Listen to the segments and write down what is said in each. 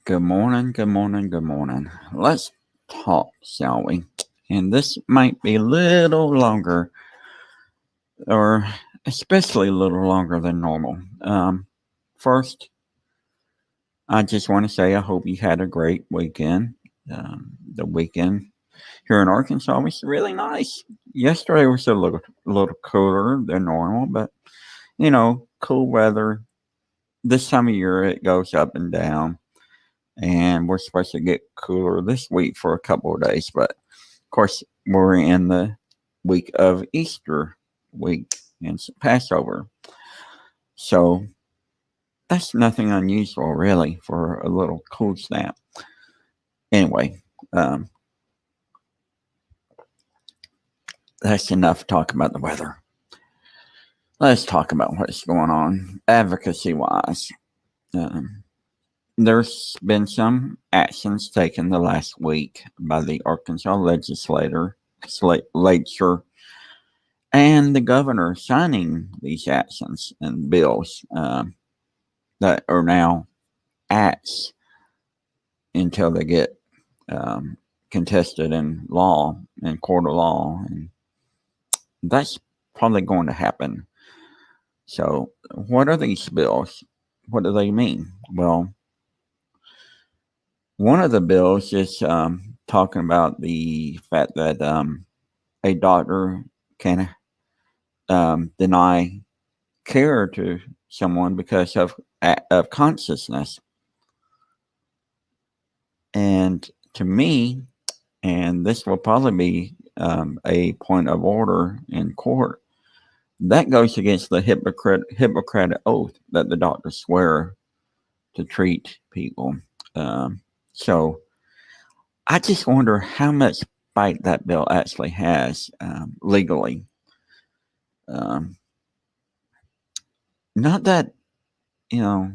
Good morning, good morning, good morning. Let's talk, shall we? And this might be a little longer, or especially a little longer than normal. First, I just want to say I hope you had a great weekend. The weekend here in Arkansas was really nice. Yesterday was a little cooler than normal, but cool weather. This time of year it goes up and down, and we're supposed to get cooler this week for a couple of days. But of course, we're in the week of Easter week and Passover, so that's nothing unusual really for a little cool snap. Anyway, um, that's enough talk about the weather. Let's talk about what's going on advocacy wise. Um, there's been some actions taken the last week by the Arkansas legislature and the governor signing these actions and bills that are now acts until they get um, contested in law, in court of law. And that's probably going to happen. So, what are these bills? What do they mean? Well, one of the bills is talking about the fact that a doctor can deny care to someone because of consciousness. And to me, and this will probably be a point of order in court, that goes against the Hippocratic oath that the doctors swear to treat people. Um, so I just wonder how much bite that bill actually has legally. Um, Not that, you know,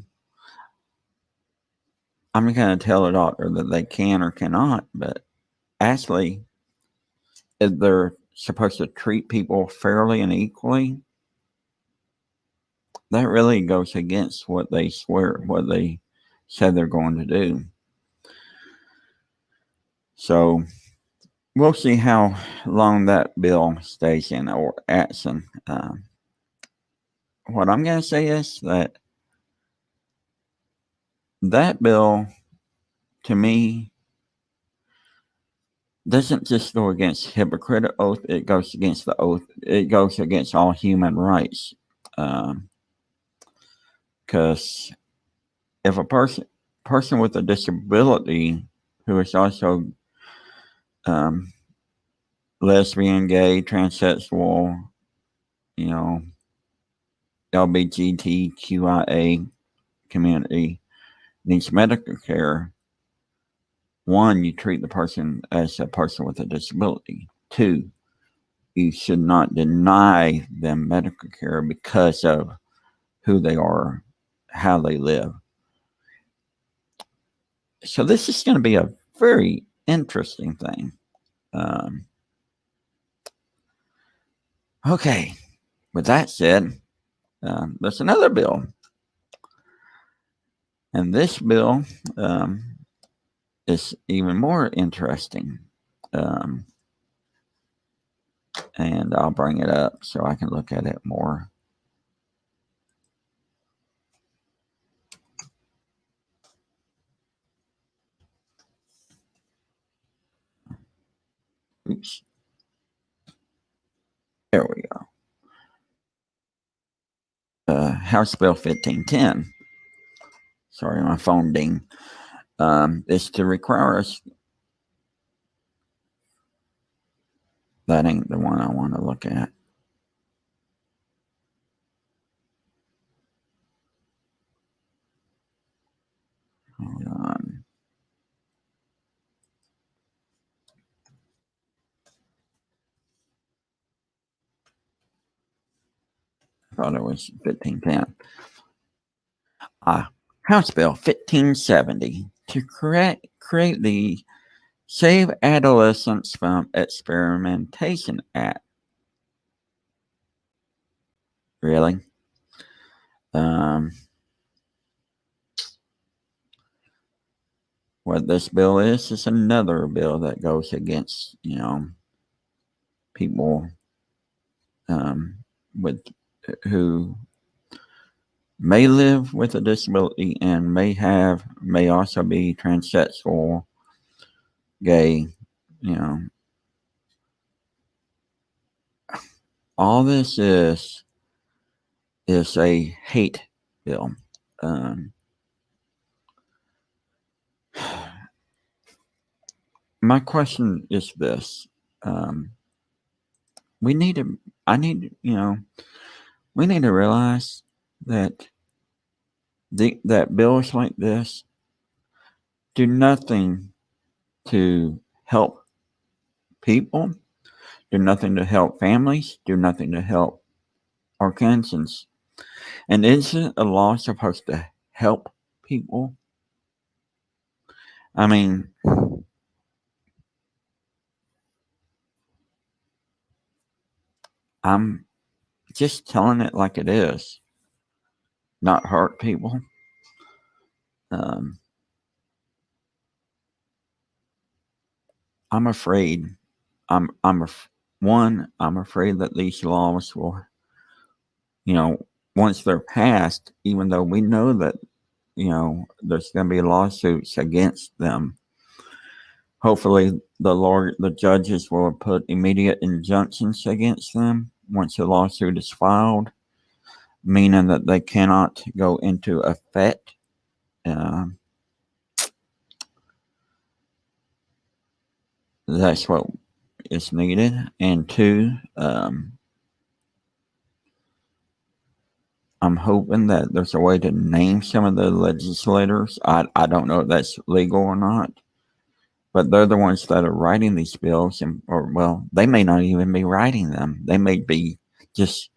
I'm going to tell a doctor that they can or cannot, but actually, if they're supposed to treat people fairly and equally, that really goes against what they swear, what they said they're going to do. So we'll see how long that bill stays in or action. What I'm going to say is that that bill, to me, doesn't just go against Hippocratic oath. It goes against the oath. It goes against all human rights. Because if a person with a disability who is also um, lesbian, gay, transsexual, you know, LGBTQIA community needs medical care, one, you treat the person as a person with a disability. Two, you should not deny them medical care because of who they are, how they live. So this is going to be a very interesting thing. Um, okay, with that said, there's another bill, and this bill is even more interesting. Um, and I'll bring it up so I can look at it more. Oops. There we go. House Bill 1510. Sorry, my phone ding. Is to require us. That ain't the one I want to look at. Hold on. I thought it was 1510. House Bill 1570 to create the Save Adolescents from Experimentation Act. Really? Um, what this bill is another bill that goes against, people with who may live with a disability and may also be transsexual, gay, all this is a hate bill. My question is this: we need to realize that that bills like this do nothing to help people, do nothing to help families, do nothing to help Arkansans. And isn't a law supposed to help people? I mean, I'm just telling it like it is, not hurt people. I'm afraid. I'm afraid that these laws will, once they're passed, even though we know that, there's going to be lawsuits against them. Hopefully, the judges will put immediate injunctions against them once a lawsuit is filed, meaning that they cannot go into effect. That's what is needed. And two, I'm hoping that there's a way to name some of the legislators. I don't know if that's legal or not, but they're the ones that are writing these bills, they may not even be writing them. They may be just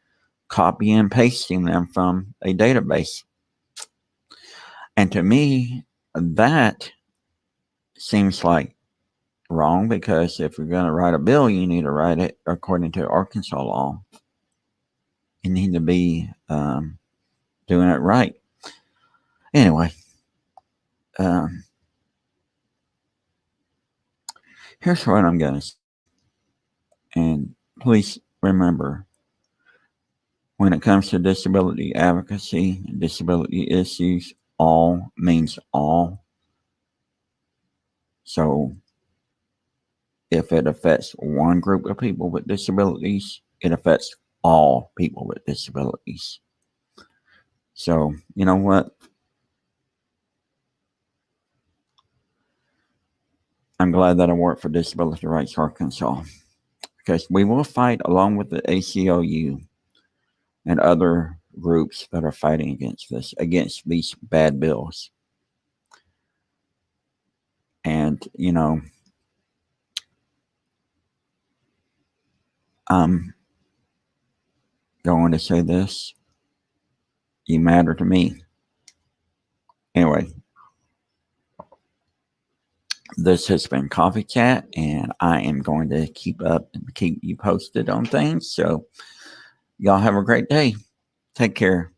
copy and pasting them from a database. And to me, that seems like wrong, because if you're going to write a bill, you need to write it according to Arkansas law. You need to be doing it right. Anyway, here's what I'm going to say. And please remember, when it comes to disability advocacy, disability issues, all means all. So if it affects one group of people with disabilities, it affects all people with disabilities. So, you know what? I'm glad that I work for Disability Rights Arkansas, because we will fight along with the ACLU and other groups that are fighting against these bad bills. And, I'm going to say this: you matter to me. Anyway, this has been Coffee Chat, and I am going to keep you posted on things. So y'all have a great day. Take care.